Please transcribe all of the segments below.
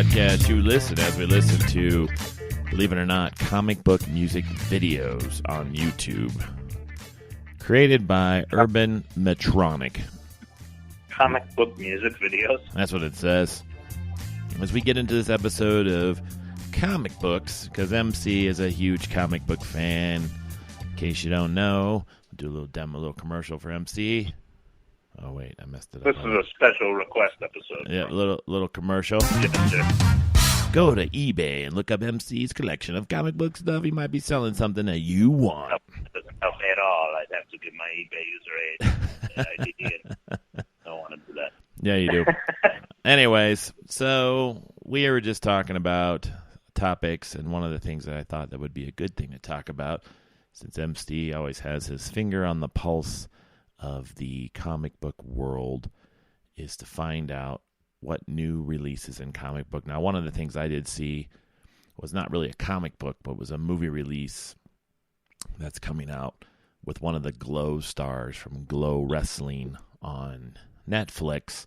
podcast you listen as we listen to, believe it or not, comic book music videos on YouTube. Created by Urban Metronic. Comic book music videos? That's what it says. As we get into this episode of comic books, because MC is a huge comic book fan. In case you don't know, I'll do a little demo, a little commercial for MC. Oh, wait, I messed it up. This is a special request episode. Yeah, little commercial. Yeah. Go to eBay and look up MC's collection of comic book stuff. He might be selling something that you want. It doesn't help me at all. I'd have to give my eBay user ID. I don't want to do that. Yeah, you do. Anyways, so we were just talking about topics, and one of the things that I thought that would be a good thing to talk about, since MC always has his finger on the pulse of the comic book world, is to find out what new releases in comic book. Now, one of the things I did see was not really a comic book, but was a movie release that's coming out with one of the Glow stars from Glow Wrestling on Netflix.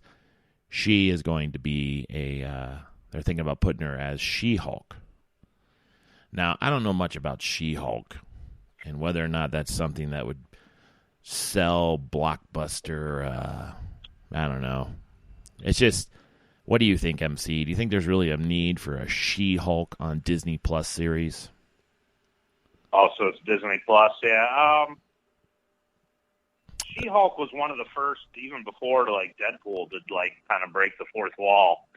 She is going to be they're thinking about putting her as She-Hulk. Now, I don't know much about She-Hulk and whether or not that's something that would sell blockbuster. I don't know. It's just, what do you think, MC? Do you think there's really a need for a She-Hulk on Disney Plus series? Also, it's Disney Plus, yeah. She-Hulk was one of the first, even before like Deadpool, to like kind of break the fourth wall.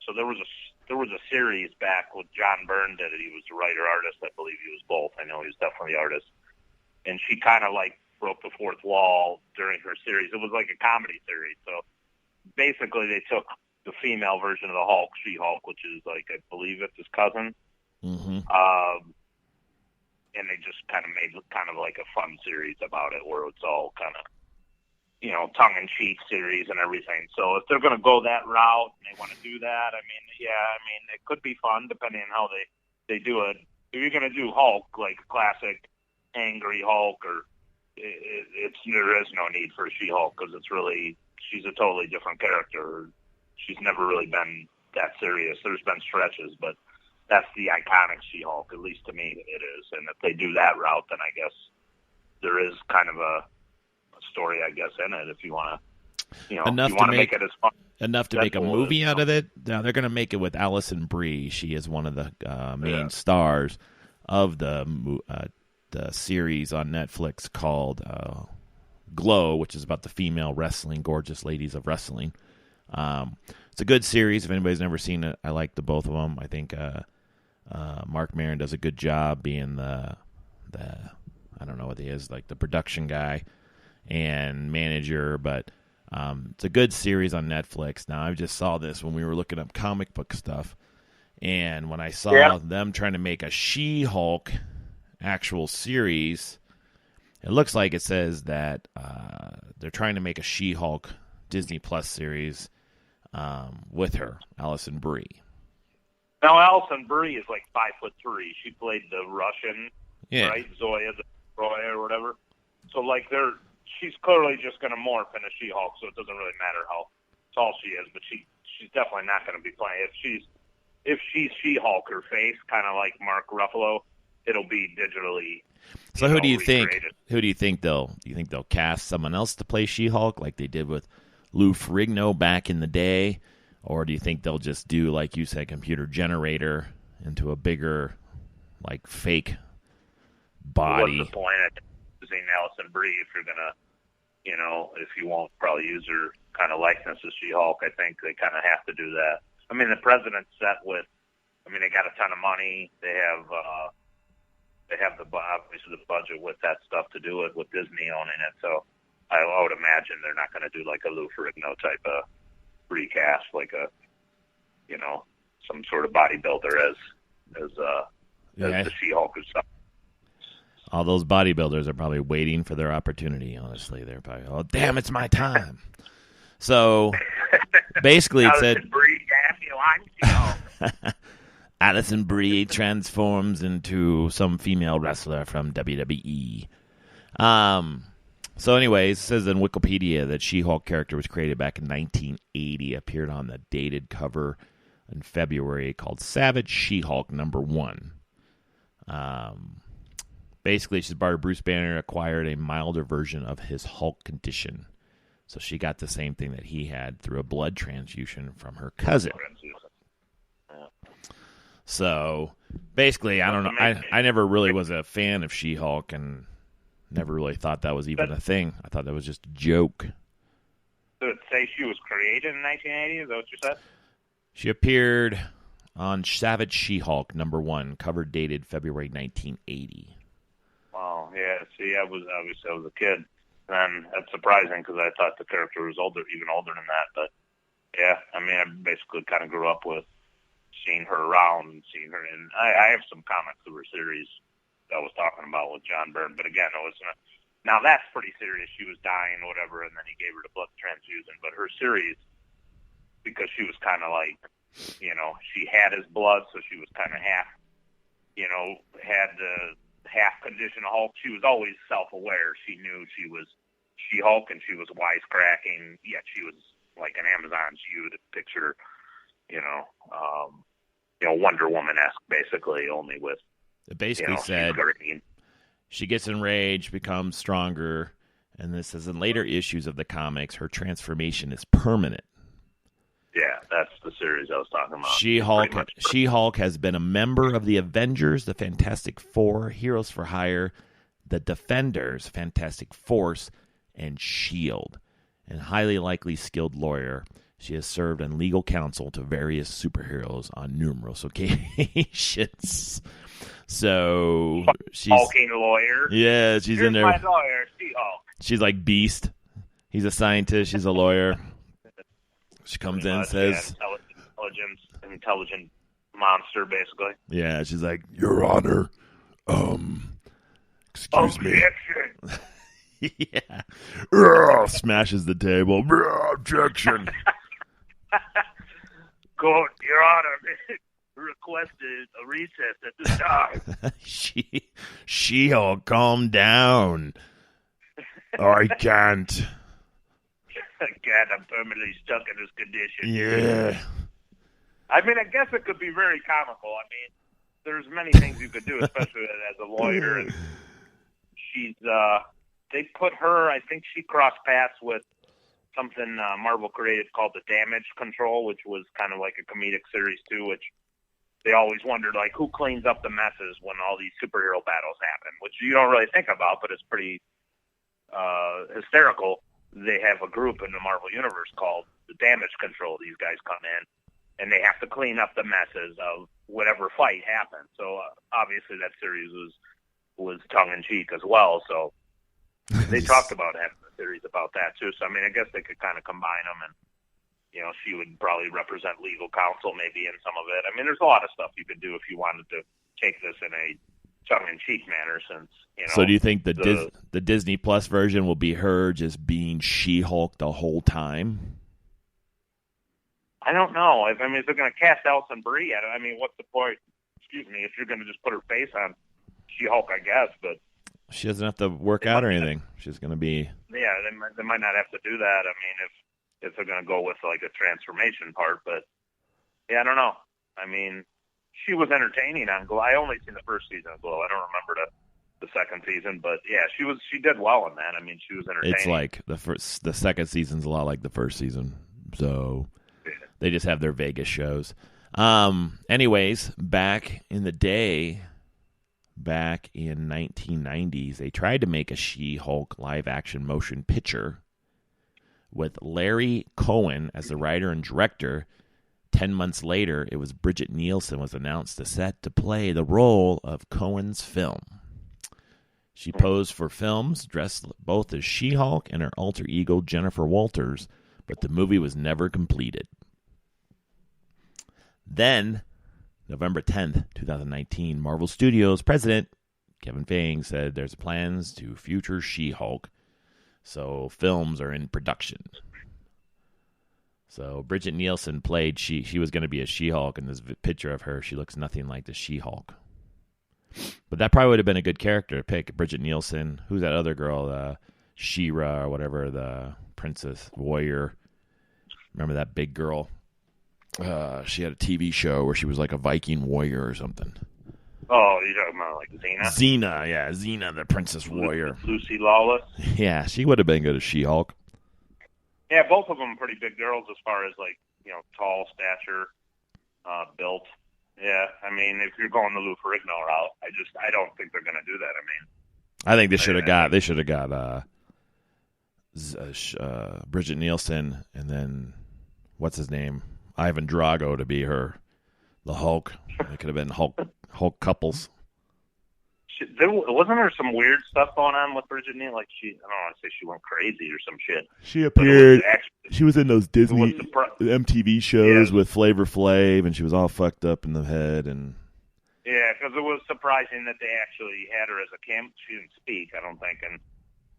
So there was a series back with John Byrne did it. He was the writer artist, I believe he was both. I know he was definitely the artist, and she kind of like broke the fourth wall during her series. It was like a comedy series. So basically, they took the female version of the Hulk, She-Hulk, which is like, I believe it's his cousin. Mm-hmm. And they just kind of made kind of like a fun series about it, where it's all kind of, you know, tongue-in-cheek series and everything. So if they're going to go that route and they want to do that, I mean, yeah, I mean, it could be fun depending on how they do it. If you're going to do Hulk, like classic angry Hulk, or there is no need for She-Hulk, because she's a totally different character. She's never really been that serious. There's been stretches, but that's the iconic She-Hulk, at least to me it is. And if they do that route, then I guess there is kind of a story, I guess, in it, if you want to, you know, enough if you want to to make it as fun. Enough to make a movie out of it. Now they're going to make it with Alison Brie. She is one of the main stars of the series on Netflix called Glow, which is about the female wrestling, gorgeous ladies of wrestling. It's a good series. If anybody's never seen it, I like the both of them. I think Mark Maron does a good job being the I don't know what he is, like the production guy and manager, but it's a good series on Netflix. Now, I just saw this when we were looking up comic book stuff, and when I saw them trying to make a She-Hulk actual series, it looks like it says that they're trying to make a She-Hulk Disney Plus series with her, Alison Brie. Now, Alison Brie is like 5'3". She played the Russian, right? Zoya or whatever. So, like, she's clearly just going to morph into She-Hulk, so it doesn't really matter how tall she is, but she's definitely not going to be playing. If she's She-Hulk, her face, kind of like Mark Ruffalo, it'll be digitally. So who do you think? Recreated. Who do you think they'll cast someone else to play She-Hulk, like they did with Lou Ferrigno back in the day, or do you think they'll just do, like you said, computer generator into a bigger, like, fake body? What's the point of using Alison Brie if you're gonna, you know, if you won't probably use her kind of likeness as She-Hulk? I think they kind of have to do that. I mean, the president's set with. I mean, they got a ton of money. They have obviously the budget with that stuff to do it, with Disney owning it. So I would imagine they're not going to do like a Lou Ferrigno type of recast, like a, you know, some sort of bodybuilder as the She-Hulk or something. All those bodybuilders are probably waiting for their opportunity, honestly. They're probably, oh, damn, it's my time. So, basically it said... Alison Brie transforms into some female wrestler from WWE. So anyways, it says in Wikipedia that She-Hulk character was created back in 1980, appeared on the dated cover in February called Savage She-Hulk #1. Basically, she's part of Bruce Banner acquired a milder version of his Hulk condition. So she got the same thing that he had through a blood transfusion from her cousin. So basically, I don't know. I never really was a fan of She-Hulk and never really thought that was even a thing. I thought that was just a joke. Did it say she was created in 1980? Is that what you said? She appeared on Savage She-Hulk #1, cover dated February 1980. Wow, yeah. See, I was a kid. And that's surprising because I thought the character was even older than that. But yeah, I mean, I basically kind of grew up with seeing her around and seeing her. And I have some comics of her series that I was talking about with John Byrne. But again, it was now that's pretty serious. She was dying, or whatever, and then he gave her the blood transfusion. But her series, because she was kind of like, she had his blood, so she was kind of half, had the half condition of Hulk. She was always self-aware. She knew she was She-Hulk, and she was wisecracking, yet she was like an Amazon. She would picture, Wonder Woman-esque, basically, only with. It basically said she gets enraged, becomes stronger, and this says in later issues of the comics, her transformation is permanent. Yeah, that's the series I was talking about. She-Hulk has been a member of the Avengers, the Fantastic Four, Heroes for Hire, the Defenders, Fantastic Force, and S.H.I.E.L.D. And highly likely skilled lawyer, she has served on legal counsel to various superheroes on numerous occasions. So she's hulking lawyer. Yeah, she's Here's in there. My lawyer, She-Hulk. She's like Beast. He's a scientist. She's a lawyer. She comes in and says, intelligent monster, basically. Yeah, she's like, Your Honor, excuse me. Yeah. Smashes the table. Objection. Court, Your Honor, requested a recess at this time. She-Hulk, calm down. I can't. I'm permanently stuck in this condition. Yeah. I mean, I guess it could be very comical. I mean, there's many things you could do, especially as a lawyer. And she's, they put her, I think she crossed paths with something Marvel created called The Damage Control, which was kind of like a comedic series too, which they always wondered, like, who cleans up the messes when all these superhero battles happen, which you don't really think about, but it's pretty hysterical. They have a group in the Marvel Universe called The Damage Control. These guys come in, and they have to clean up the messes of whatever fight happened. So obviously that series was tongue-in-cheek as well. So they talked about having a series about that too. So I mean, I guess they could kind of combine them, and she would probably represent legal counsel maybe in some of it. I mean, there's a lot of stuff you could do if you wanted to take this in a tongue-in-cheek manner, since So do you think the Disney Plus version will be her just being She-Hulk the whole time? I don't know. I mean, if they're going to cast Alison Brie, I mean, what's the point? Excuse me, if you're going to just put her face on She-Hulk, I guess, but she doesn't have to work out or anything. She's going to be. Yeah, they might not have to do that. I mean, if they're going to go with like a transformation part, but yeah, I don't know. I mean, she was entertaining on Glow. I only seen the first season of Glow. I don't remember the second season, but yeah, she did well in that. I mean, she was entertaining. It's like the second season's a lot like the first season, so they just have their Vegas shows. Anyways, back in the day, back in 1990s, they tried to make a She-Hulk live-action motion picture with Larry Cohen as the writer and director. 10 months later, it was Bridget Nielsen was announced to set to play the role of Cohen's film. She posed for films, dressed both as She-Hulk and her alter ego Jennifer Walters, but the movie was never completed. Then, November 10th, 2019, Marvel Studios president Kevin Feige said there's plans to future She-Hulk, so films are in production. So Bridget Nielsen played she was going to be a She-Hulk, and this picture of her, she looks nothing like the She-Hulk. But that probably would have been a good character to pick. Bridget Nielsen. Who's that other girl? She-Ra or whatever, the Princess Warrior. Remember that big girl? She had a TV show where she was like a Viking warrior or something. Oh, you're talking about like Xena? Xena, the princess warrior. Lucy Lawless? Yeah, she would have been good as She-Hulk. Yeah, both of them pretty big girls as far as like, tall stature, built. Yeah, I mean, if you're going the Lou Ferrigno route, I don't think they're going to do that. I mean, I think they should have got Bridget Nielsen and then what's his name, Ivan Drago to be the Hulk. It could have been Hulk couples. Wasn't there some weird stuff going on with Bridget Nielsen? Like I don't want to say she went crazy or some shit. She appeared. She was in those Disney MTV shows with Flavor Flav, and she was all fucked up in the head. And yeah, because it was surprising that they actually had her as a cam. She didn't speak, I don't think,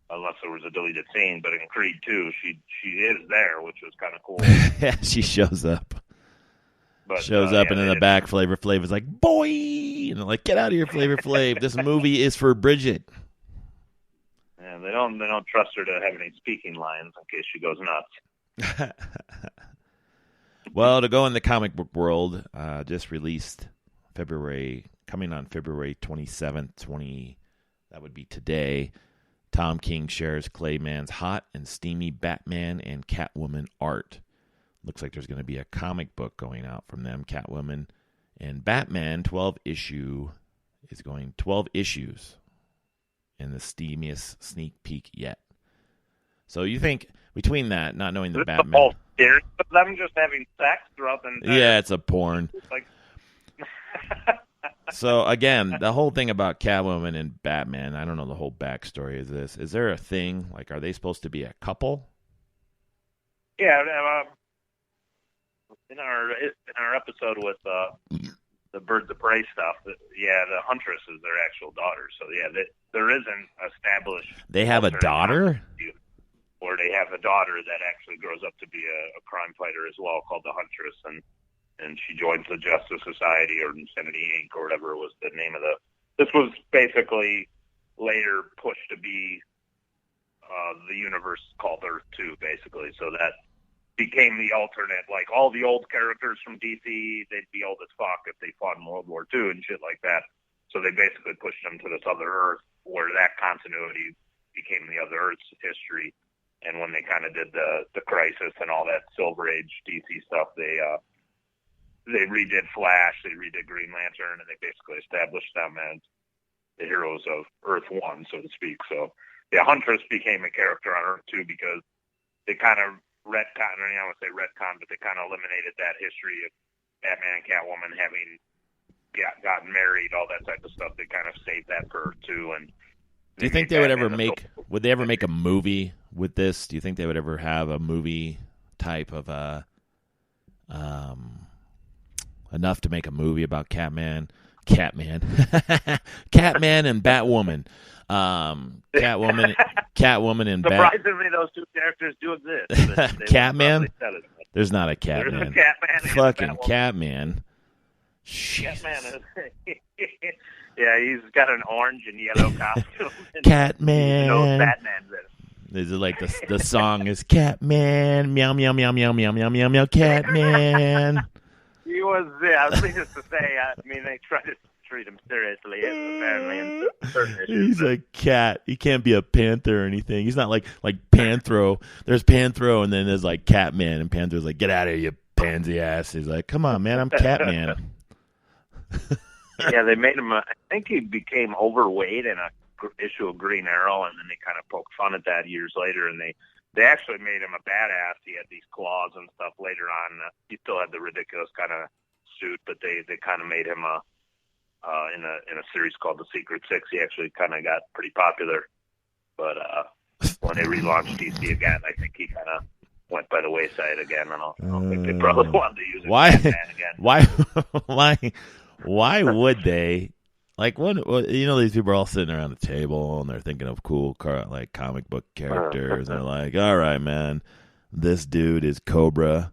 unless there was a deleted scene. But in Creed 2, she is there, which was kind of cool. Yeah, she shows up. And in the back, Flavor Flav is like, boy! And they're like, get out of here, Flavor Flav. This movie is for Bridget. Yeah, they don't trust her to have any speaking lines in case she goes nuts. Well, to go in the comic book world, just released coming on February 27th, that would be today. Tom King shares Clayman's hot and steamy Batman and Catwoman art. Looks like there's going to be a comic book going out from them, Catwoman and Batman. 12 issues in the steamiest sneak peek yet. So you think between that, not knowing the Batman, the whole series of them just having sex throughout the entire... Yeah, it's a porn. So again, the whole thing about Catwoman and Batman, I don't know the whole backstory of this. Is there a thing like, are they supposed to be a couple? Yeah. In our episode with the Birds of Prey stuff, the Huntress is their actual daughter. So there is an established. They have a daughter, or they have a daughter that actually grows up to be a crime fighter as well, called the Huntress, and she joins the Justice Society or Insanity Inc. or whatever was the name of the. This was basically later pushed to be the universe called Earth 2, basically. So that became the alternate, like all the old characters from DC, they'd be old as fuck if they fought in World War II and shit like that. So they basically pushed them to this other Earth where that continuity became the other Earth's history. And when they kind of did the Crisis and all that Silver Age DC stuff, they redid Flash, they redid Green Lantern, and they basically established them as the heroes of Earth 1, so to speak. So Huntress became a character on Earth 2 because they kind of retcon, or I would say retcon, but they kind of eliminated that history of Batman and Catwoman having gotten married, all that type of stuff. They kind of saved that for Earth 2. And do you think they would ever would they ever make a movie with this? Do you think they would ever have a movie type of enough to make a movie about Catman and Batwoman? Catwoman and surprisingly, those two characters do exist. Catman? There's not a Catman. There's a Catman. Fucking Catman. Catman is. Yeah, he's got an orange and yellow costume. Catman. Batman's in it. Is it like the song is Catman, meow meow meow meow meow meow meow meow Catman. He was. I was just to say. I mean, they try to treat him seriously. Apparently, in certain issues. He's a cat. He can't be a panther or anything. He's not like Panthro. There's Panthro, and then there's like Catman, and Panthro's like, "Get out of here, you pansy ass." He's like, "Come on, man, I'm Catman." Yeah, they made him. I think he became overweight in a issue of Green Arrow, and then they kind of poked fun at that years later, and they actually made him a badass. He had these claws and stuff later on. He still had the ridiculous kind of suit, but they kind of made him in a series called The Secret Six. He actually kind of got pretty popular, but when they relaunched DC again, I think he kind of went by the wayside again. I don't think they probably wanted to use it again. Why would they? Like, these people are all sitting around the table and they're thinking of cool comic book characters. And they're like, all right, man, this dude is Cobra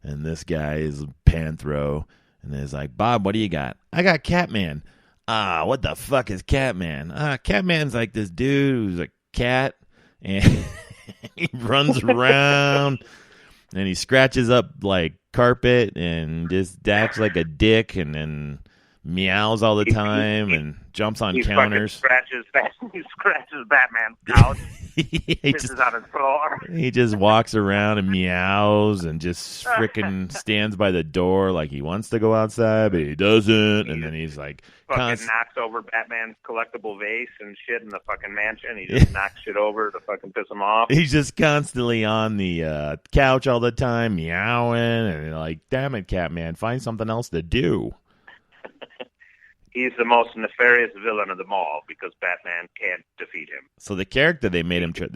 and this guy is Panthro. And it's like, Bob, what do you got? I got Catman. What the fuck is Catman? Catman's like this dude who's a cat and he runs around and he scratches up like carpet and just acts like a dick and then meows all the time and jumps on counters. He scratches Batman's couch. he Pisses on his floor. He just walks around and meows and just frickin' stands by the door like he wants to go outside, but he doesn't. And then he's like, fucking knocks over Batman's collectible vase and shit in the fucking mansion. He just knocks shit over to fucking piss him off. He's just constantly on the couch all the time, meowing, and you're like, damn it, Catman, find something else to do. He's the most nefarious villain of them all because Batman can't defeat him. So the character they made him try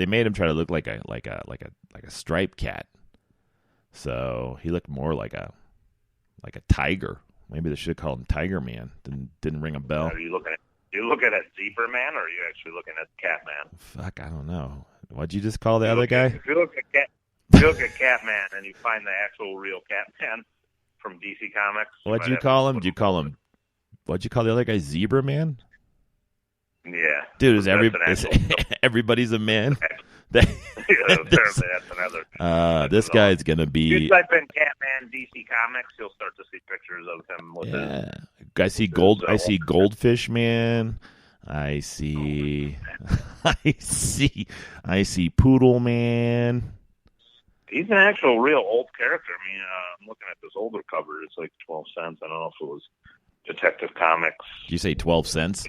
to look like a striped cat. So he looked more like a tiger. Maybe they should have called him Tiger Man. Didn't ring a bell. Are you looking at Zebra Man, or are you actually looking at Catman? Fuck, I don't know. What'd you just call the other guy? If you look at Catman and you find the actual real Catman from DC Comics. What'd you call him? What'd you call the other guy? Zebra Man? Yeah. Dude, everybody's a man? Apparently that's another. This guy's going to be... You type in Catman DC Comics, you'll start to see pictures of him with I see Goldfish Man. I see Poodle Man. He's an actual real old character. I mean, I'm looking at this older cover. It's like 12 cents. I don't know if it was Detective Comics. Did you say 12 cents?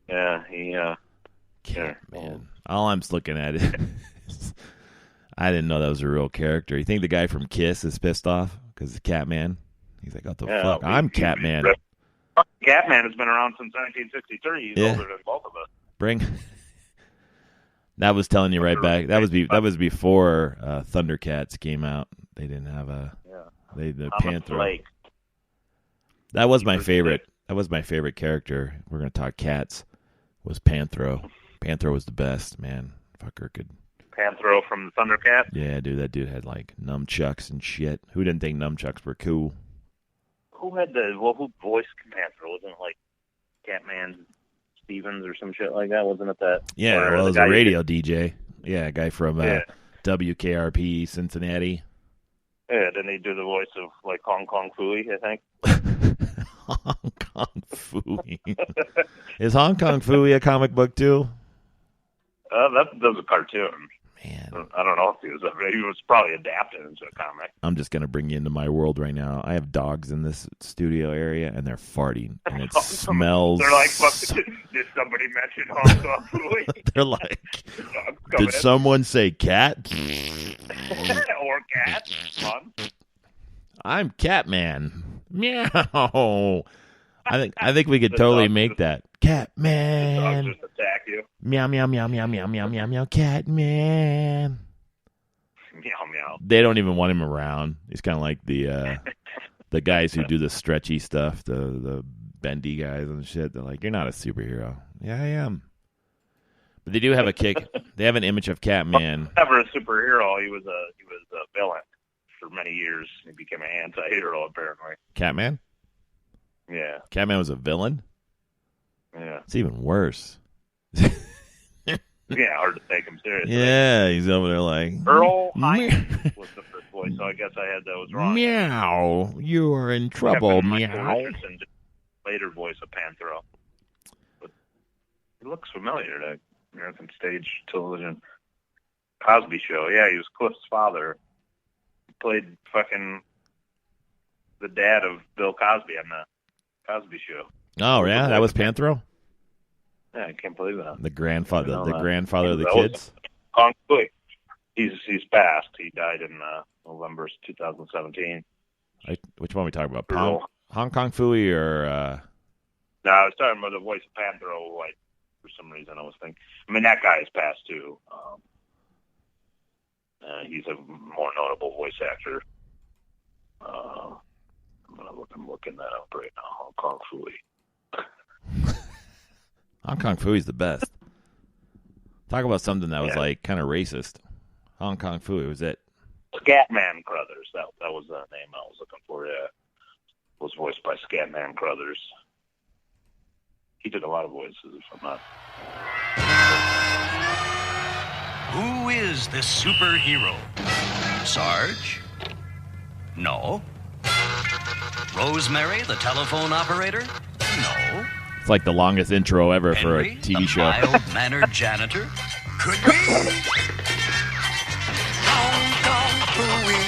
Yeah, man. All I'm looking at is I didn't know that was a real character. You think the guy from Kiss is pissed off because it's Catman? He's like, what the fuck? I'm Catman. Catman has been around since 1963. He's older than both of us. That was telling you right back. That was before Thundercats came out. They didn't have the Panther. That was my favorite. That was my favorite character. We're gonna talk cats. Was Panthro. Panthro was the best, man. Fucker could. Panthro from the Thundercats? Yeah, dude, that dude had like nunchucks and shit. Who didn't think nunchucks were cool? Who voiced Panthro? Wasn't it like Catman Stevens or some shit like that? Wasn't it that? Yeah, well, it was a radio DJ. Yeah, a guy from WKRP Cincinnati. Yeah, didn't he do the voice of like Hong Kong Phooey, I think? Hong Kong Phooey. Is Hong Kong Phooey a comic book too? That was a cartoon. Man, I don't know if he was probably adapted into a comic. I'm just gonna bring you into my world right now. I have dogs in this studio area, and they're farting, and it smells. They're like, did somebody mention Hong Kong Phooey? They're like, did someone say cat? Or cat? Fun. I'm Catman. Meow. I think we could totally make that. Catman. The dogs just attack you. Meow, meow, meow, meow, meow, meow, meow, meow, Catman. Meow, meow. They don't even want him around. He's kind of like the guys who do the stretchy stuff, the bendy guys and shit. They're like, you're not a superhero. Yeah, I am. But they do have a kick. They have an image of Catman. Never a superhero. He was a villain for many years. He became an anti-hero, apparently. Catman? Yeah. Catman was a villain? Yeah. It's even worse. Yeah, hard to take him seriously. Yeah, he's over there like... Earl Hines was the first voice, so I guess I had those wrong. Meow. You are in trouble, meow. Richardson, later voice of Panthro. But he looks familiar to American stage television. Cosby Show. Yeah, he was Cliff's father. He played fucking the dad of Bill Cosby on the Cosby Show. Oh, yeah? That was Panthro? Yeah, I can't believe that. The grandfather of the kids? Kong Phooey. He's passed. He died in November 2017. Which one are we talking about? Hong Kong Phooey or... No, I was talking about the voice of Panthro. Like, for some reason, I was thinking... I mean, that guy is passed, too. He's a more notable voice actor. I'm looking that up right now. Hong Kong Phooey. Hong Kong Phooey's the best. Talk about something that was like kind of racist. Hong Kong Phooey was it. Scatman Crothers. That was the name I was looking for. Yeah, was voiced by Scatman Crothers. He did a lot of voices, if I'm not. Who is this superhero? Sarge? No. Rosemary, the telephone operator? No. It's like the longest intro ever for a Henry, TV the show. mild-mannered janitor? Could be. Hong Kong Phooey,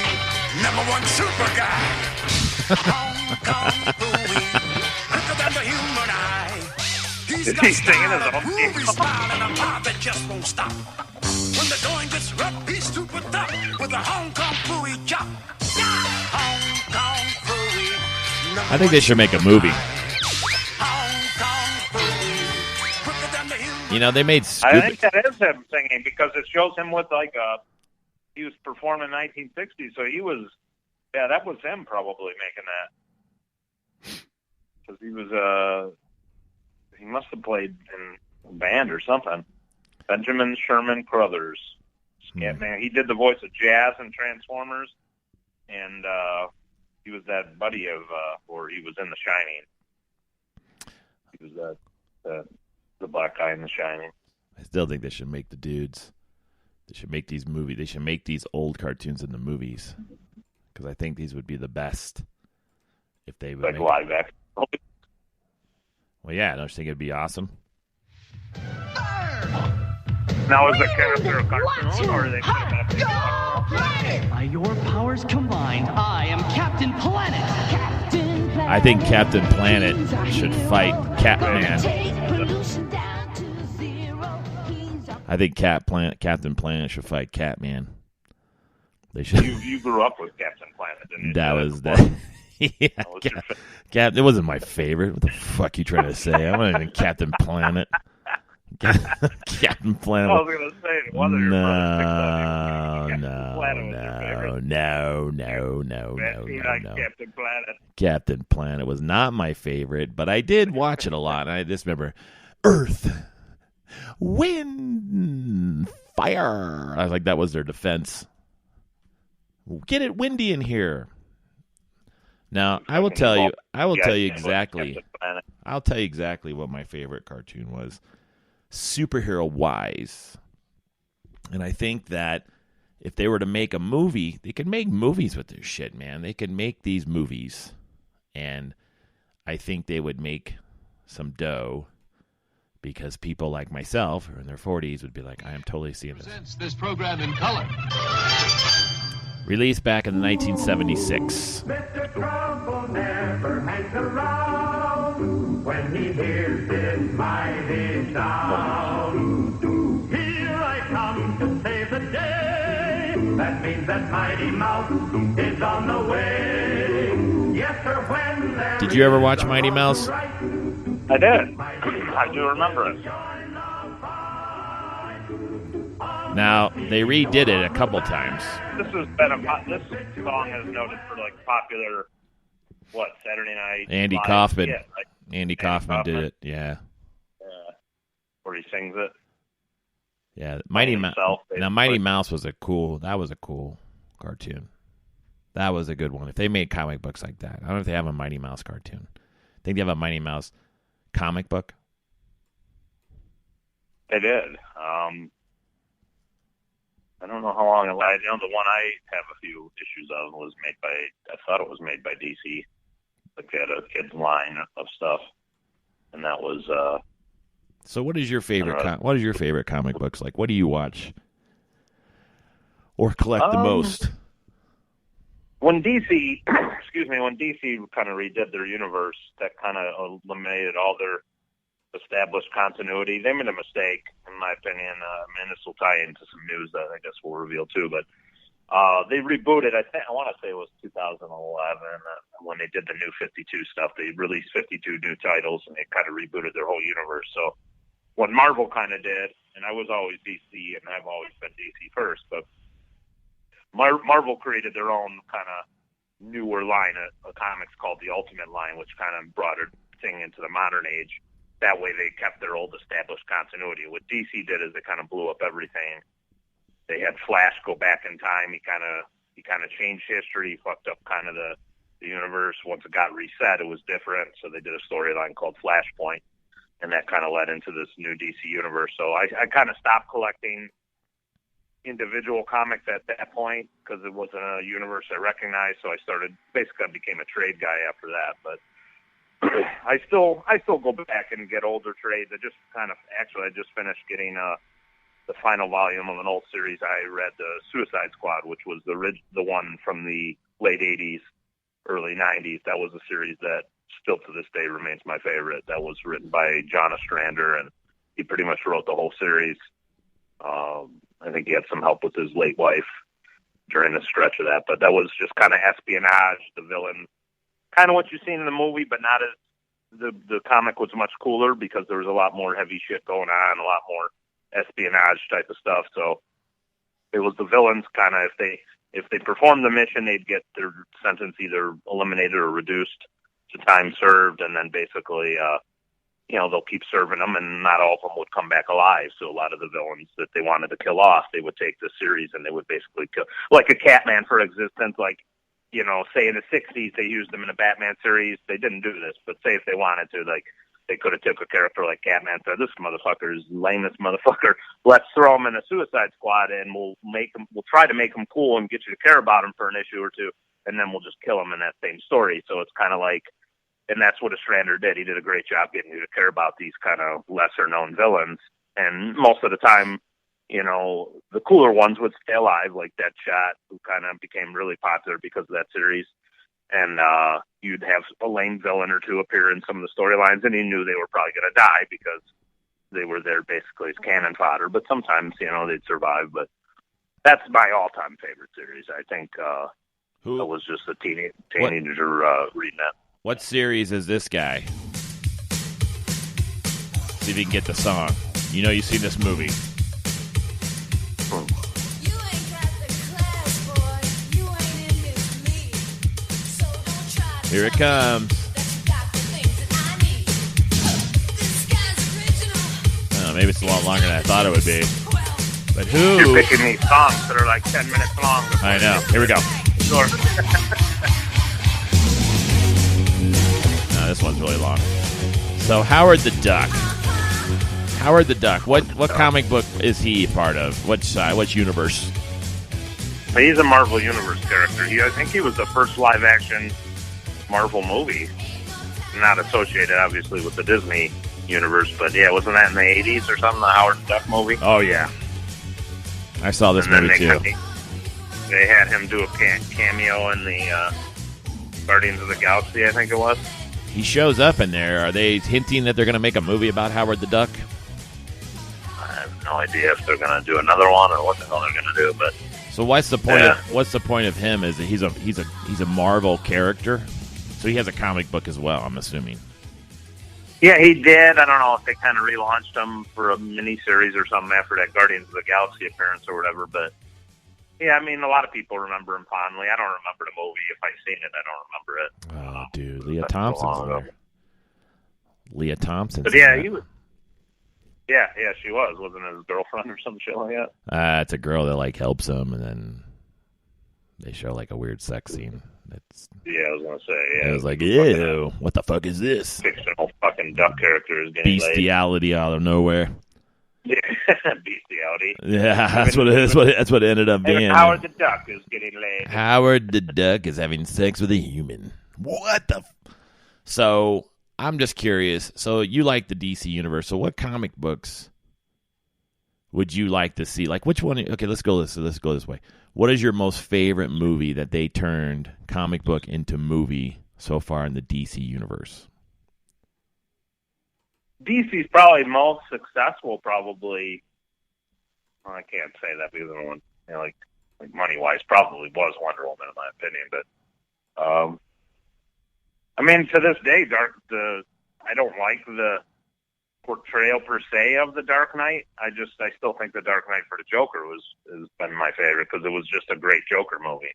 #1 super guy. Hong Kong Phooey, quicker than the human eye. He's Is got he singing his style, own a groovy theme? smile, and a vibe that just won't stop. When the going gets rough, he's super tough with a Hong Kong Phooey chop. Hong Kong Phooey. I think they should make a movie. You know, they made I think that is him singing because it shows him with he was performing in 1960, so he was, that was him probably making that. Because he must have played in a band or something. Benjamin Sherman Crothers. Man, he did the voice of Jazz in Transformers, and he was that buddy of, or he was in The Shining. He was the black guy in The Shining. I still think they should make the dudes. They should make these movies. They should make these old cartoons into movies. Because I think these would be the best if they would Like make live action. Well, yeah, don't you think it'd be awesome? Now, is the character a cartoon, or are they put it back? By your powers combined, I am Captain Planet. I think Captain Planet should fight Catman. I think Captain Planet should fight Catman. They should. You grew up with Captain Planet, didn't you? That was that. Yeah, That was your Cap. It wasn't my favorite. What the fuck you trying to say? I'm not even Captain Planet. Captain Planet. I was going to say it wasn't your No, Captain Planet. Captain Planet was not my favorite, but I did watch it a lot. I just remember Earth, Wind, Fire. I was like, that was their defense. Get it windy in here. Now, I will tell you exactly. I'll tell you exactly what my favorite cartoon was, superhero wise. And I think that if they were to make a movie, they could make movies with this shit, man. They could make these movies, and I think they would make some dough because people like myself, who are in their 40s, would be like, I am totally seeing this. This program in color. Released back in 1976. Mr. Trump never hangs around when he hears this mighty sound. Here I come to save the day. That means that Mighty Mouse is on the way. Yes, sir, when there Did you ever watch Mighty Mouse? I did. I do remember it. Now, they redid it a couple times. This song is noted for like popular, Saturday Night Andy Live Kaufman. skit, right? Andy Kaufman did it, yeah. Where he sings it. Yeah, Mighty Mouse. himself, Now, Mighty Mouse was a cool cartoon. That was a good one. If they made comic books like that, I don't know if they have a Mighty Mouse cartoon. I think they have a Mighty Mouse comic book. They did. I don't know how long it lasted. You know, the one I have a few issues of was made by, I thought it was made by DC. Like they had a kid's line of stuff, and that was. So, what is your favorite? What is your favorite comic books like? What do you watch or collect the most? When DC, when DC kind of redid their universe, that kind of eliminated all their established continuity. They made a mistake, in my opinion. This will tie into some news that I guess we'll reveal too. But they rebooted. I want to say it was 2011 when they did the new 52 stuff. They released 52 new titles, and they kind of rebooted their whole universe. So what Marvel kind of did, and I was always DC, and I've always been DC first, but Marvel created their own kind of newer line of comics called the Ultimate line, which kind of brought a thing into the modern age. That way they kept their old established continuity. What DC did is they kind of blew up everything. They had Flash go back in time. He kind of changed history, fucked up kind of the universe. Once it got reset, it was different. So they did a storyline called Flashpoint, and that kind of led into this new DC universe. So I kind of stopped collecting individual comics at that point because it wasn't a universe I recognized. So I became a trade guy after that. But I still go back and get older trades. I just finished getting the final volume of an old series I read, the Suicide Squad, which was the one from the late 80s, early 90s. That was a series that still to this day remains my favorite. That was written by John Ostrander, and he pretty much wrote the whole series. I think he had some help with his late wife during the stretch of that, but that was just kind of espionage, the villain, kind of what you've seen in the movie, but not as the comic was much cooler because there was a lot more heavy shit going on, a lot more espionage type of stuff. So it was the villains kind of, if they performed the mission, they'd get their sentence either eliminated or reduced to time served, and then basically they'll keep serving them, and not all of them would come back alive. So a lot of the villains that they wanted to kill off, they would take the series and they would basically kill, like a Catman, for existence. Like, say in the 60s they used them in a Batman series. They didn't do this, but say if they wanted to, like, they could have took a character like Catman, said, this motherfucker is the lamest motherfucker. Let's throw him in a Suicide Squad, and we'll try to make him cool and get you to care about him for an issue or two, and then we'll just kill him in that same story. So it's kind of like, and that's what Ostrander did. He did a great job getting you to care about these kind of lesser-known villains. And most of the time, the cooler ones would stay alive, like Deadshot, who kind of became really popular because of that series. And you'd have a lame villain or two appear in some of the storylines, and you knew they were probably going to die because they were there basically as cannon fodder. But sometimes, they'd survive. But that's my all-time favorite series. I think I was just a teenager reading that. What series is this guy? See if you can get the song. You've seen this movie. Here it comes. Oh, maybe it's a lot longer than I thought it would be. But who? You're picking these songs that are like 10 minutes long. I know. Here we go. Sure. No, this one's really long. So Howard the Duck. Howard the Duck. What comic book is he part of? Which universe? He's a Marvel Universe character. I think he was the first live-action Marvel movie. Not associated, obviously, with the Disney universe, but yeah, wasn't that in the 80s or something, the Howard the Duck movie? Oh, yeah. I saw this movie, too. They had him do a cameo in the Guardians of the Galaxy, I think it was. He shows up in there. Are they hinting that they're going to make a movie about Howard the Duck? I have no idea if they're going to do another one or what the hell they're going to do. But so what's the point of him? Is that he's a Marvel character? So he has a comic book as well, I'm assuming. Yeah, he did. I don't know if they kind of relaunched him for a miniseries or something after that Guardians of the Galaxy appearance or whatever. But yeah, I mean, a lot of people remember him fondly. I don't remember the movie. If I've seen it, I don't remember it. Oh, dude, Leah Thompson's in there. Leah Thompson's but yeah, he was. Yeah, she was. Wasn't it his girlfriend or some shit like that? It's a girl that helps him, and then they show a weird sex scene. Yeah, I was gonna say. Yeah, it was like, ew, what the fuck is this? Fictional fucking duck characters getting bestiality out of nowhere. Yeah, bestiality. Yeah, that's what it ended up being. Howard the Duck is getting laid. Howard the Duck is having sex with a human. What the? So I'm just curious. So you like the DC universe? So what comic books would you like to see? Which one? Okay, let's go this way. What is your most favorite movie that they turned comic book into movie so far in the DC universe? DC's probably most successful, probably. Well, I can't say that because I don't want, like money-wise, probably was Wonder Woman in my opinion. But, I mean, to this day, I don't like the portrayal per se of the Dark Knight. I still think the Dark Knight for the Joker has been my favorite because it was just a great Joker movie.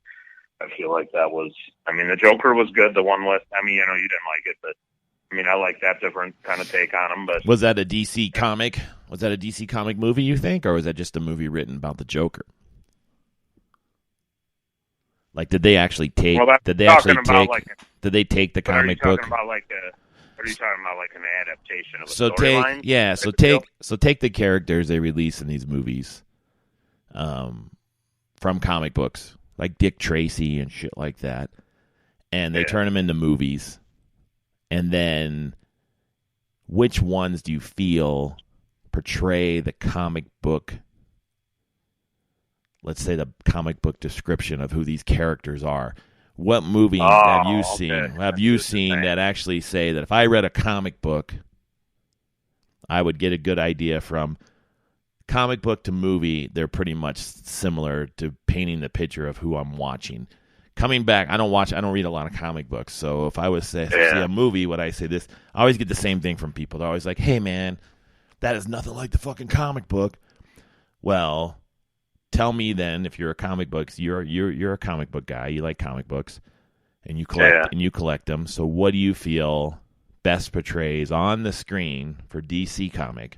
I feel like that was, I mean, the Joker was good. The one with, I mean, you didn't like it, but I mean, I like that different kind of take on him. But was that a DC comic? Was that a DC comic movie, you think, or was that just a movie written about the Joker? Did they actually take? Well, did they take the comic book? Are you talking about an adaptation of a storyline? So take the characters they release in these movies, from comic books, like Dick Tracy and shit like that, and they turn them into movies, and then which ones do you feel portray the comic book, let's say the comic book description of who these characters are? What movies have you seen? Have you seen that actually say that if I read a comic book, I would get a good idea from comic book to movie? They're pretty much similar to painting the picture of who I'm watching. Coming back, I don't read a lot of comic books, so if I was to see a movie, would I say this? I always get the same thing from people. They're always like, "Hey, man, that is nothing like the fucking comic book." Well, tell me then, if you're a comic books, you're a comic book guy. You like comic books, and you collect them. So, what do you feel best portrays on the screen for DC comic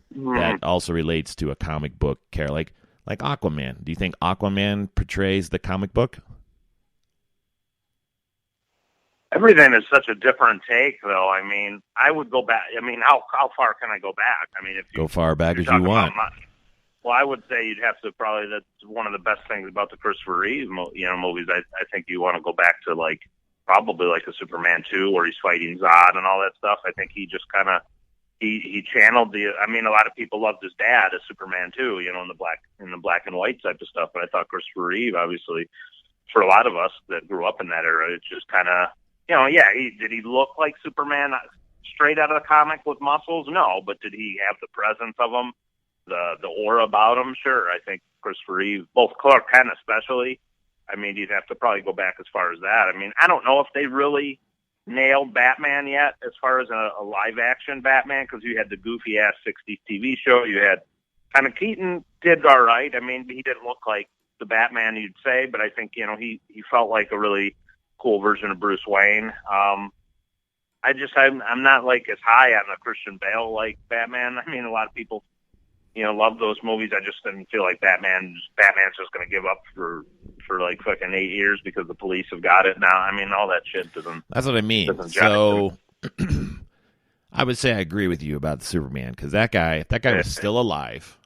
that also relates to a comic book character, like Aquaman? Do you think Aquaman portrays the comic book? Everything is such a different take, though. I mean, I would go back. I mean, how far can I go back? I mean, if you go far back as you want. Well, I would say you'd have to probably. That's one of the best things about the Christopher Reeve, movies. I think you want to go back to probably like a Superman 2, where he's fighting Zod and all that stuff. I think he just kind of he channeled the. I mean, a lot of people loved his dad as Superman 2, in the black and white type of stuff. But I thought Christopher Reeve, obviously, for a lot of us that grew up in that era, it's just kind of. Did he look like Superman straight out of the comic with muscles? No, but did he have the presence of him, the aura about him? Sure. I think Christopher Reeve, both Clark Kent especially, I mean, you'd have to probably go back as far as that. I mean, I don't know if they really nailed Batman yet as far as a live-action Batman, because you had the goofy-ass 60s TV show. You had kind of Keaton did all right. I mean, he didn't look like the Batman you'd say, but I think, he felt like a really cool version of Bruce Wayne. I'm not as high on the Christian Bale like Batman. I mean, a lot of people, love those movies. I just didn't feel like Batman's just going to give up for fucking 8 years because the police have got it now. I mean, all that shit doesn't. That's what I mean. So I would say I agree with you about the Superman, because that guy was still alive,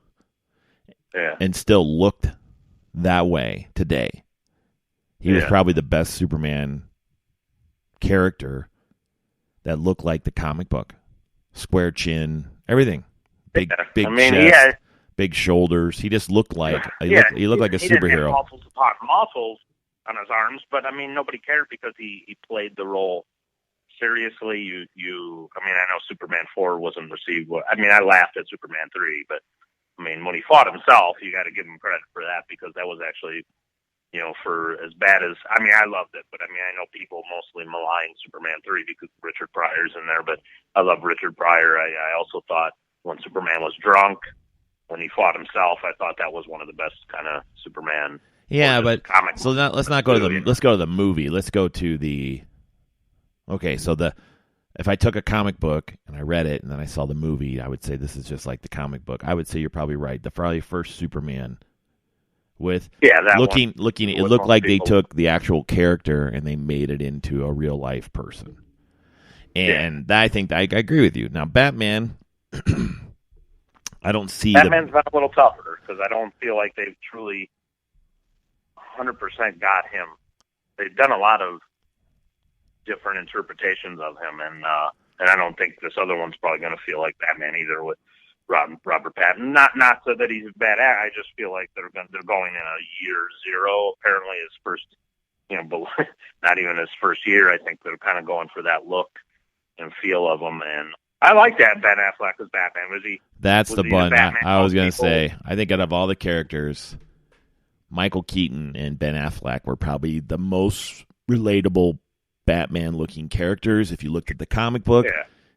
and still looked that way today. He was probably the best Superman character that looked like the comic book. Square chin, everything. Big chest, big shoulders. He just looked like he looked like a superhero. He didn't have muscles on his arms, but I mean, nobody cared because he played the role seriously. I mean, I know Superman 4 wasn't received. I mean, I laughed at Superman 3, but I mean, when he fought himself, you got to give him credit for that, because that was actually. For as bad as, I mean, I loved it, but I mean, I know people mostly malign Superman 3 because Richard Pryor's in there, but I love Richard Pryor. I also thought when Superman was drunk, when he fought himself, I thought that was one of the best kind of Superman. Yeah, but so let's not go to let's go to the movie. Let's go to if I took a comic book and I read it and then I saw the movie, I would say this is just like the comic book. I would say you're probably right. The probably first Superman. It looked like they took the actual character and they made it into a real life person, and I think I agree with you. Now, Batman, I don't see Batman's been a little tougher because I don't feel like they've truly 100% got him. They've done a lot of different interpretations of him, and I don't think this other one's probably going to feel like Batman either with. Robert Pattinson. Not so that he's a bad actor. I just feel like they're going in a year zero. Apparently, his first, not even his first year. I think they're kind of going for that look and feel of him. And I like that Ben Affleck as Batman. That's the bun. I was going to say. I think out of all the characters, Michael Keaton and Ben Affleck were probably the most relatable Batman-looking characters. If you looked at the comic book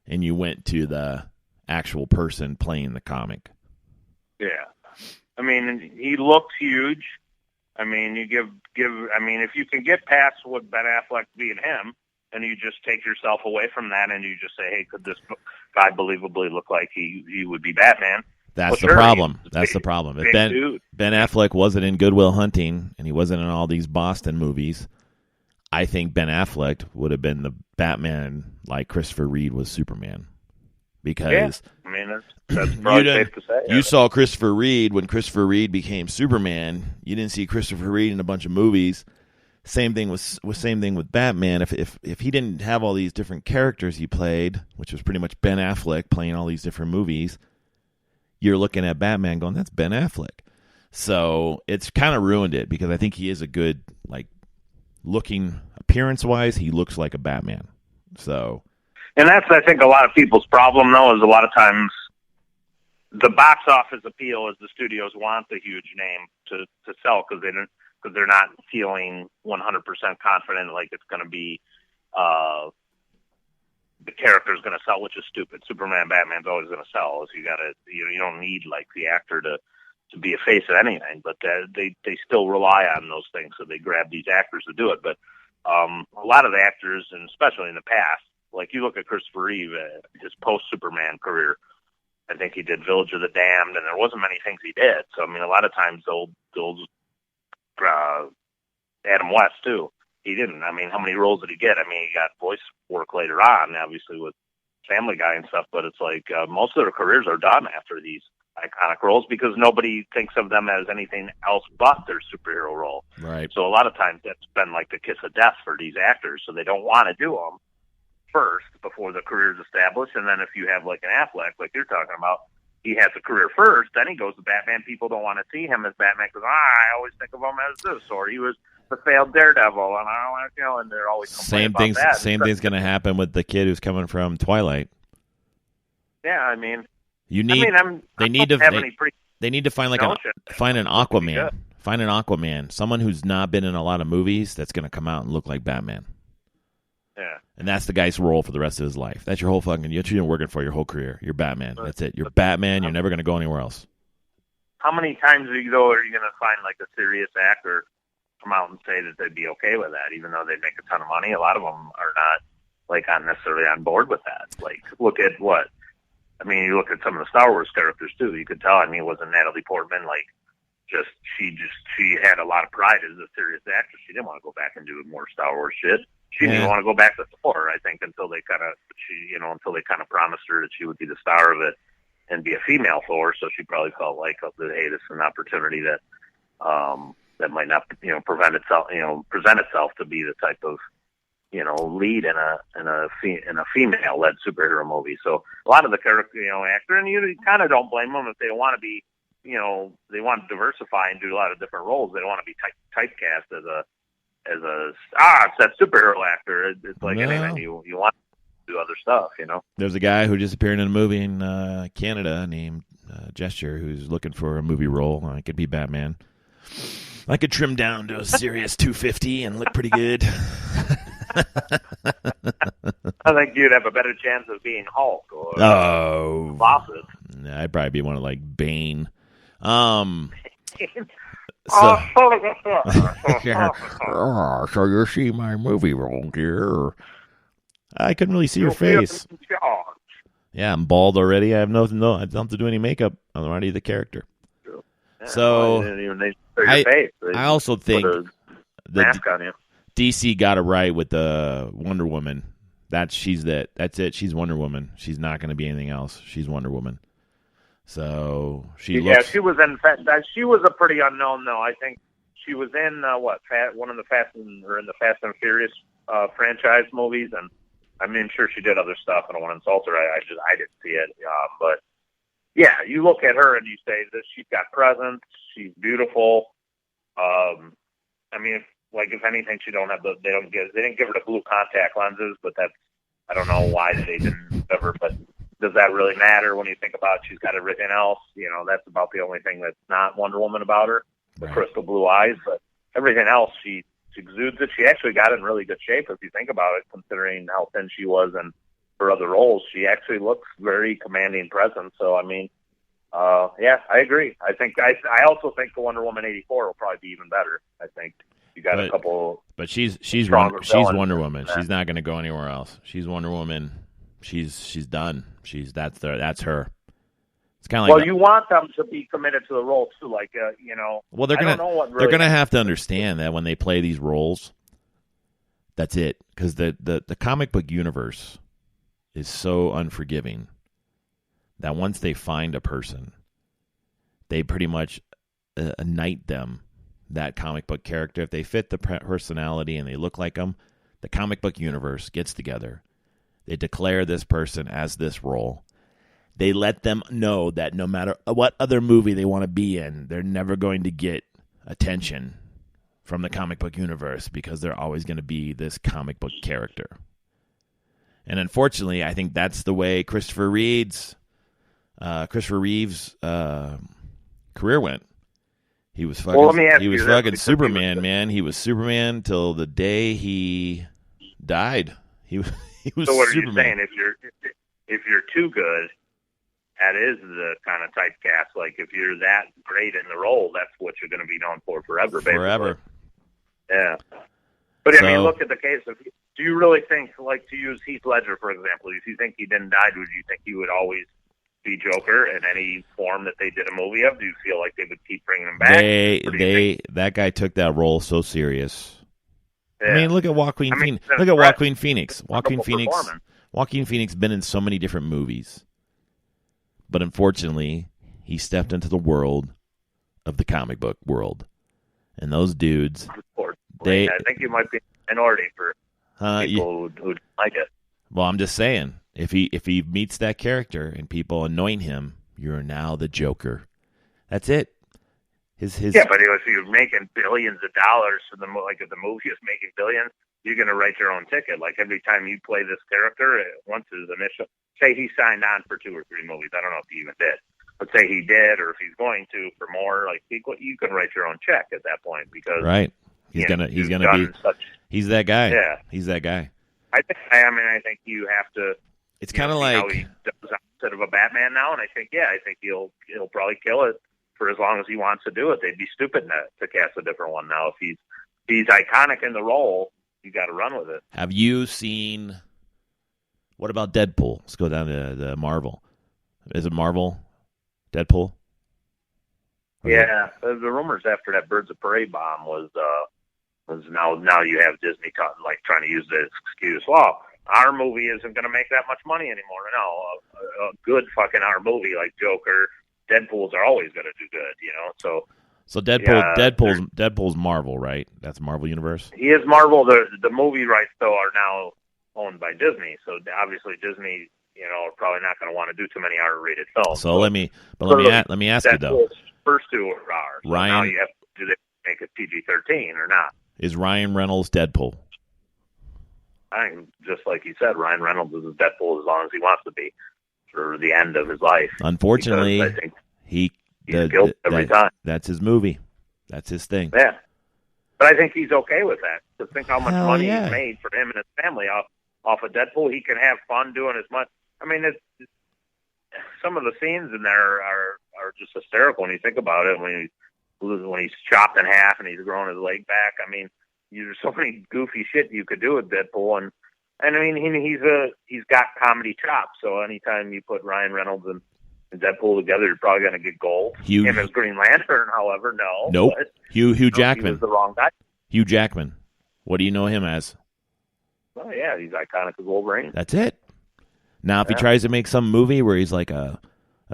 and you went to the actual person playing the comic. Yeah. I mean, he looked huge. I mean, if you can get past what Ben Affleck being him, and you just take yourself away from that and you just say, hey, could this guy believably look like he would be Batman? That's the problem. That's the problem. If Ben Affleck wasn't in Good Will Hunting and he wasn't in all these Boston movies, I think Ben Affleck would have been the Batman like Christopher Reeve was Superman. because I mean that's probably safe to say. You saw Christopher Reeve when Christopher Reeve became Superman. You didn't see Christopher Reeve in a bunch of movies. Same thing with Batman. If he didn't have all these different characters he played, which was pretty much Ben Affleck playing all these different movies, you're looking at Batman going, that's Ben Affleck. So it's kind of ruined it because I think he is a good, like, looking appearance-wise, he looks like a Batman. So, and that's, I think, a lot of people's problem, though, is a lot of times the box office appeal is the studios want the huge name to sell because they're not feeling 100% confident like it's going to be the character's going to sell, which is stupid. Superman, Batman's always going to sell. So you don't need like the actor to be a face of anything, but they still rely on those things, so they grab these actors to do it. But a lot of the actors, and especially in the past, like you look at Christopher Reeve, his post-Superman career, I think he did Village of the Damned, and there wasn't many things he did. So, I mean, a lot of times they'll Adam West, too. He didn't. I mean, how many roles did he get? I mean, he got voice work later on, obviously, with Family Guy and stuff, but it's like most of their careers are done after these iconic roles because nobody thinks of them as anything else but their superhero role. right. So a lot of times that's been like the kiss of death for these actors, so they don't want to do them first before the career's established. And then if you have like an Affleck, like you're talking about, he has a career first, then he goes to Batman. People don't want to see him as Batman because I always think of him as this, or he was the failed Daredevil, and I don't want to, and they're always Same thing's going to happen with the kid who's coming from Twilight. Yeah, I mean, they need to find like find an Aquaman. Find an Aquaman, someone who's not been in a lot of movies that's going to come out and look like Batman. Yeah. And that's the guy's role for the rest of his life. That's your whole fucking, you've been working for your whole career. You're Batman. That's it. You're Batman. You're never going to go anywhere else. How many times are you going to find like a serious actor come out and say that they'd be okay with that, even though they make a ton of money? A lot of them are not necessarily on board with that. Like, look at you look at some of the Star Wars characters too. You could tell. I mean, it wasn't Natalie Portman she had a lot of pride as a serious actress. She didn't want to go back and do more Star Wars shit. She didn't even want to go back to Thor, I think, until they kind of promised her that she would be the star of it and be a female Thor. So she probably felt like, hey, this is an opportunity that might not, present itself to be the type of, lead in a female-led superhero movie. So a lot of the character, actor, and you kind of don't blame them if they want to be, they want to diversify and do a lot of different roles. They don't want to be typecast as it's that superhero actor. It's like anything. You want to do other stuff, There's a guy who just appeared in a movie in Canada named Gesture who's looking for a movie role. I could be Batman. I could trim down to a serious 250 and look pretty good. I think you'd have a better chance of being Hulk or Colossus. I'd probably be one of like Bane. So you see my movie role here. I couldn't really see your face. Yeah, I'm bald already. I have I don't have to do any makeup. I'm already the character. Yeah, so I also think mask on you. DC got it right with the Wonder Woman. That's it. She's Wonder Woman. She's not going to be anything else. She's Wonder Woman. So she was a pretty unknown though. I think she was in one of the Fast and Furious franchise movies, and I mean, sure she did other stuff. I don't want to insult her. I didn't see it, but yeah, you look at her and you say that she's got presence. She's beautiful. I mean, if anything, they didn't give her the blue contact lenses, but I don't know why they didn't ever, but. Does that really matter when you think about she's got everything else? That's about the only thing that's not Wonder Woman about her, the crystal blue eyes. But everything else, she exudes it. She actually got in really good shape if you think about it, considering how thin she was and her other roles. She actually looks very commanding presence. So, I mean, yeah, I agree. I also think the Wonder Woman 84 will probably be even better. I think you got a couple. But she's Wonder Woman. She's not going to go anywhere else. She's Wonder Woman. She's done. That's her. It's kind of like you want them to be committed to the role too, Well, they're gonna have to understand that when they play these roles, that's it. Because the comic book universe is so unforgiving that once they find a person, they pretty much knight them, that comic book character. If they fit the personality and they look like them, the comic book universe gets together. They declare this person as this role. They let them know that no matter what other movie they want to be in, they're never going to get attention from the comic book universe because they're always going to be this comic book character. And unfortunately, I think that's the way Christopher Reeve's career went. He was fucking Superman, man. He was Superman till the day he died. He was So what Superman. are you saying? If you're too good, that is the kind of typecast. Like if you're that great in the role, that's what you're going to be known for forever. Basically. Forever. Yeah. But I mean, look at the case of. Do you really think, like, to use Heath Ledger for example, if you think he didn't die, would you think he would always be Joker in any form that they did a movie of? Do you feel like they would keep bringing him back? That guy took that role so serious. Yeah. I mean, look at Joaquin Phoenix. Look at Joaquin Phoenix. Joaquin Phoenix been in so many different movies, but unfortunately, he stepped into the world of the comic book world, and those dudes. I think you might be a minority for people who like it. Well, I'm just saying, if he meets that character and people anoint him, you're now the Joker. That's it. Yeah, but if you're making billions of dollars for if the movie is making billions, you're going to write your own ticket. Like every time you play this character, once his initial, say he signed on for 2 or 3 movies. I don't know if he even did, but say he did, or if he's going to for more, like you can write your own check at that point because right. He's gonna be. He's that guy. Yeah, he's that guy. I think you have to. It's kind of like how he does instead of a Batman now, and I think he'll probably kill it for as long as he wants to do it. They'd be stupid to cast a different one now. If he's iconic in the role, you got to run with it. Have you seen? What about Deadpool? Let's go down to the Marvel. Is it Marvel? Deadpool? Yeah, the rumors after that Birds of Prey bomb was now you have Disney trying to use the excuse. Well, our movie isn't going to make that much money anymore. No, a good fucking our movie like Joker, Deadpool's are always going to do good, So Deadpool's Marvel, right? That's Marvel Universe. He is Marvel. The movie rights though are now owned by Disney, so obviously Disney, are probably not going to want to do too many R-rated films. So let me ask you though. First 2 are ours. So Ryan, now you have do they make it PG-13 or not? Is Ryan Reynolds Deadpool? I think just like you said, Ryan Reynolds is Deadpool as long as he wants to be for the end of his life. Unfortunately, I think he's killed every time. That's his movie. That's his thing. Yeah, but I think he's okay with that. To think how much money yeah. he's made for him and his family off of Deadpool, he can have fun doing as much. I mean, some of the scenes in there are just hysterical when you think about it. When he's chopped in half and he's growing his leg back. I mean, there's so many goofy shit you could do with Deadpool, and I mean he's got comedy chops. So anytime you put Ryan Reynolds and Deadpool together, you're probably going to get gold. Him as Green Lantern, however, no. Nope. Hugh Jackman. He was the wrong guy. Hugh Jackman. What do you know him as? Oh yeah, he's iconic as Wolverine. That's it. Now, if he tries to make some movie where he's like a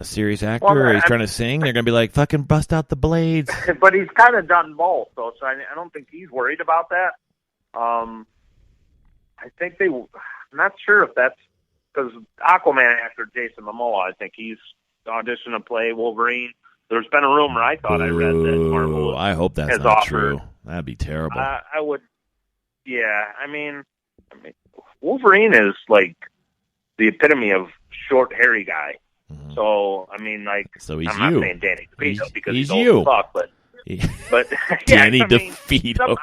serious actor or he's trying to sing, they're going to be like, fucking bust out the blades. But he's kind of done both, so I don't think he's worried about that. I think I'm not sure if that's because Aquaman actor Jason Momoa, I think he's auditioned to play Wolverine. There's been a rumor I thought I read that Marvel. I hope that's not true. That'd be terrible. I would. Yeah, I mean, Wolverine is like the epitome of short, hairy guy. Mm-hmm. So I mean, so he's I'm you. not saying Danny DeVito because he's old you. as fuck, but Danny yeah, DeVito.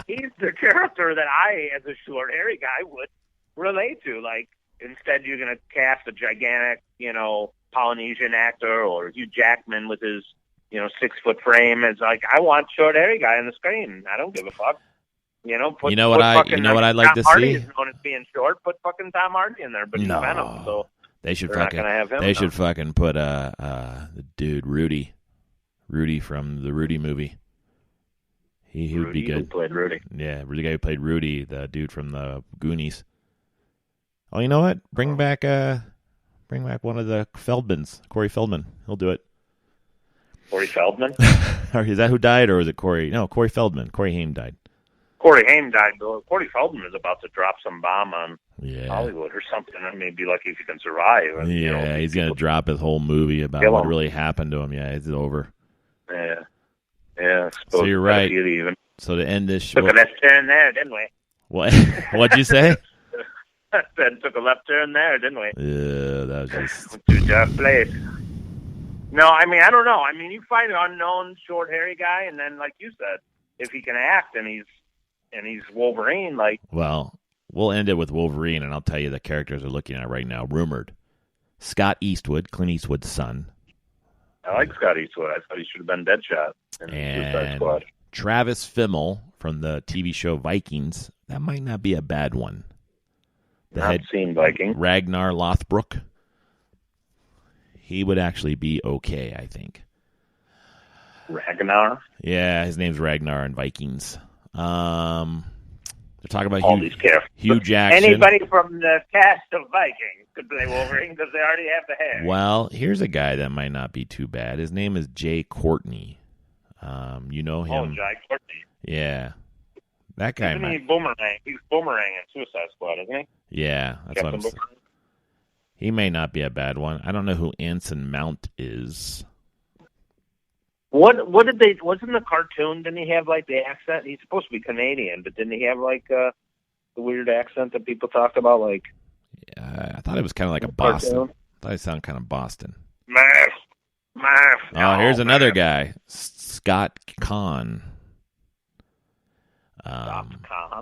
He's the character that I, as a short, hairy guy, would relate to. Like, instead, you're going to cast a gigantic, Polynesian actor or Hugh Jackman with his, 6-foot frame. It's like I want short, hairy guy on the screen. I don't give a fuck. What I'd like to Hardy see is known as being short. Put fucking Tom Hardy in there, but he's Venom. So they should not gonna have him. They should fucking put the dude Rudy from the Rudy movie. He would be good. Who played Rudy? Yeah, the guy who played Rudy, the dude from the Goonies. Oh, you know what? Bring back Bring back one of the Feldmans, Corey Feldman. He'll do it. Corey Feldman? Or is that who died, or was it Corey? No, Corey Feldman. Corey Haim died. Corey Haim died. Corey Feldman is about to drop some bomb on Yeah. Hollywood or something. I may be lucky if he can survive. And, Yeah, he's going to drop his whole movie about kill what him. really happened to him. Yeah, it's over. Yeah. Yeah. So you're right. Even. So to end this show, Took a left turn there, didn't we? what? What'd you say? Said took a left turn there, didn't we? Yeah, that was just. Went to a dark place. No, I mean, I don't know. I mean, you find an unknown, short, hairy guy, and then, like you said, if he can act and he's Wolverine, like. Well, we'll end it with Wolverine, and I'll tell you the characters we're looking at right now. Rumored: Scott Eastwood, Clint Eastwood's son, I like Scott Eastwood. I thought he should have been Deadshot in Suicide and Squad. Travis Fimmel from the TV show Vikings. That might not be a bad one. Not seen Viking. Ragnar Lothbrok. He would actually be okay, I think. Ragnar. Yeah, his name's Ragnar in Vikings. They're talking about All these characters. Hugh Jackson. Anybody from the cast of Vikings could play Wolverine because they already have the hair. Well, here's a guy that might not be too bad. His name is Jay Courtney. You know him? Oh, Jai Courtney. Yeah, that guy. Isn't he Boomerang? He's Boomerang in Suicide Squad, isn't he? Yeah, that's what I'm saying. Boomerang? He may not be a bad one. I don't know who Anson Mount is. What did they? Wasn't the cartoon? Didn't he have like the accent? He's supposed to be Canadian, but didn't he have like the weird accent that people talk about? Like, I thought it was kind of like a Boston. cartoon? I thought it sounded kind of Boston. Murph. Oh, here's another guy, Scott Conn.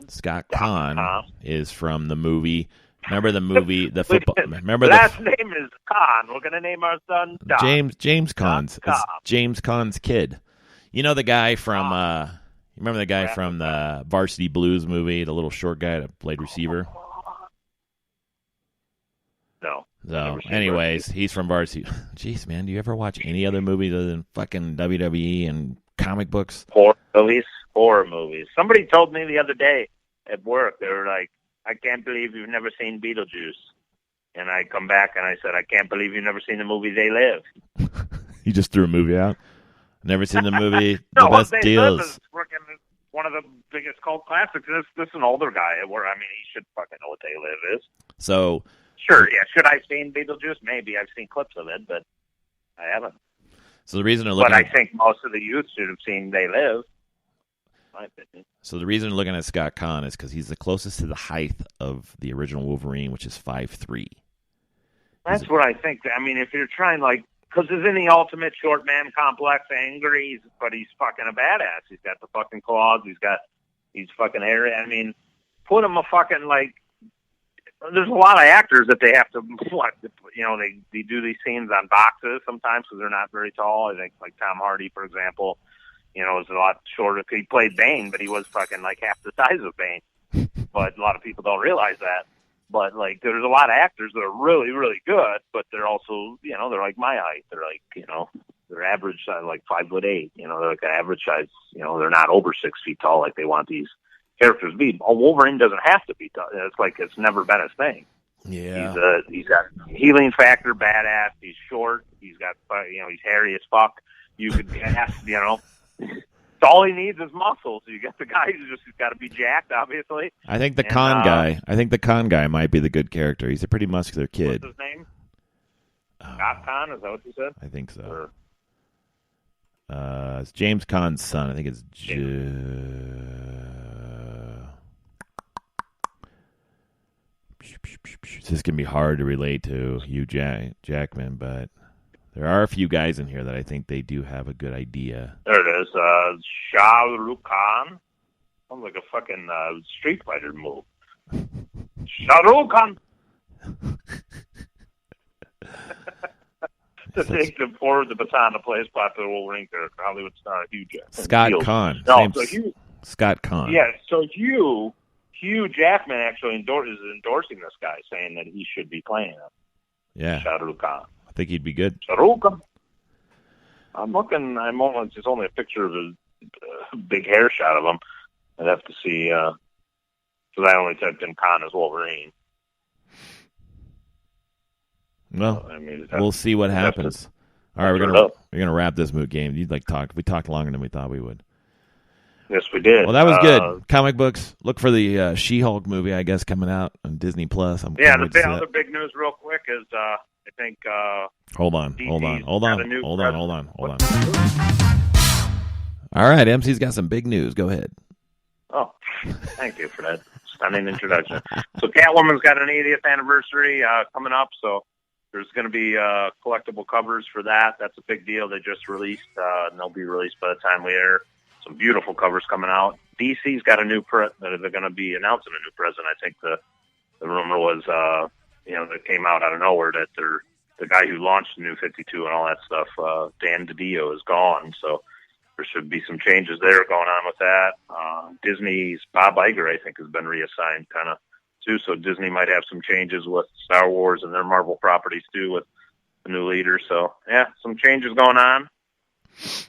Scott Conn is from the movie. Remember the movie, the football. Remember last name is Conn. We're gonna name our son Doc. James Conn's. Doc. It's James Conn's kid. You know the guy from. You remember the guy from the Varsity Blues movie, the little short guy that played receiver. No. So, anyways, he's from Varsity. Jeez, man, do you ever watch any other movies other than fucking WWE and comic books? Horror movies. Somebody told me the other day at work, they were like, I can't believe you've never seen Beetlejuice. And I come back and I said, I can't believe you've never seen the movie They Live. You just threw a movie out? Never seen the movie No, The Best They Deals? Live is one of the biggest cult classics. This is an older guy. I mean, he should fucking know what They Live is. So, sure, yeah. Should I have seen Beetlejuice? Maybe. I've seen clips of it, but I haven't. so the reason they're looking But I at, think most of the youth should have seen They Live. My opinion. so the reason they're looking at Scott Conn is because he's the closest to the height of the original Wolverine, which is 5'3". That's what I think. I mean, if you're trying, like, because he's in the ultimate short man complex, angry, but he's fucking a badass. He's got the fucking claws. He's fucking hairy. I mean, put him a fucking, like, there's a lot of actors that they have to, they do these scenes on boxes sometimes because they're not very tall. I think, like, Tom Hardy, for example, is a lot shorter. He played Bane, but he was fucking, like, half the size of Bane. But a lot of people don't realize that. But, like, there's a lot of actors that are really, really good, but they're also, they're like my height. They're like, they're average size, like 5'8". They're like an average size. They're not over 6 feet tall like they want these characters to be. Wolverine doesn't have to be tall. It's like it's never been his thing. Yeah. He's got healing factor, badass. He's short. He's got, he's hairy as fuck. You could ask, all he needs is muscles. You got the guy who's just got to be jacked, obviously. I think the Conn guy might be the good character. He's a pretty muscular kid. What's his name? Scott Conn, is that what you said? I think so. Or, It's James Conn's son. I think it's This can be hard to relate to Hugh Jackman, but there are a few guys in here that I think they do have a good idea. there it is. Shah Rukh Khan. Sounds like a fucking Street Fighter move. Shah Rukh Khan. To take them forward the baton to play his popular Wolverine character, Hollywood star Hugh Jackman. Scott Conn. No, so Hugh. Scott Conn. Yeah, so Hugh Jackman actually is endorsing this guy, saying that he should be playing him. Yeah. Shah Rukh Khan. I think he'd be good. Shah Rukh Khan. I'm looking. It's only a picture of a big hair shot of him. I'd have to see. Because I only typed in Khan as Wolverine. Well, I mean, we'll see what happens. All right, we're gonna wrap this moot game. We talked longer than we thought we would. Yes, we did. Well, that was good. Comic books. Look for the She-Hulk movie, I guess, coming out on Disney Plus. The other big news, real quick, is I think. Hold on. DC's Hold on. All right, MC's got some big news. Go ahead. Oh, thank you for that stunning introduction. So Catwoman's got an 80th anniversary coming up, so there's going to be collectible covers for that. That's a big deal. They just released, and they'll be released by the time we air. Some beautiful covers coming out. DC's got a new they're going to be announcing a new president. I think the rumor was, that came out out of nowhere that the guy who launched the New 52 and all that stuff, Dan DiDio, is gone. So there should be some changes there going on with that. Disney's Bob Iger, I think, has been reassigned kind of too. So Disney might have some changes with Star Wars and their Marvel properties too with the new leader. So yeah, some changes going on.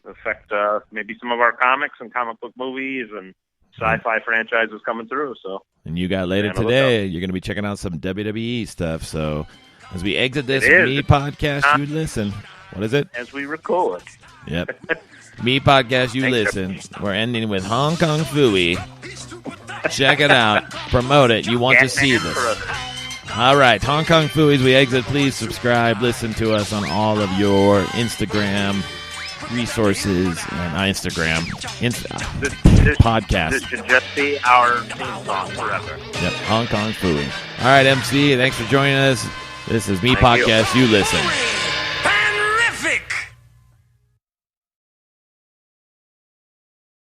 Affect maybe some of our comics and comic book movies and sci-fi franchises coming through. So, and you got later today, you're going to be checking out some WWE stuff. So, as we exit this Me Podcast, you listen. What is it? As we record. Yep. Me Podcast, you listen. We're ending with Hong Kong Phooey. Check it out. Promote it. You want to see this. All right, Hong Kong Phooey, we exit. Please subscribe. Listen to us on all of your Instagram resources and Instagram podcast. This should just be our theme song forever. Yep, Hong Kong Phooey. All right, MC, thanks for joining us. This is Me Podcast. You listen.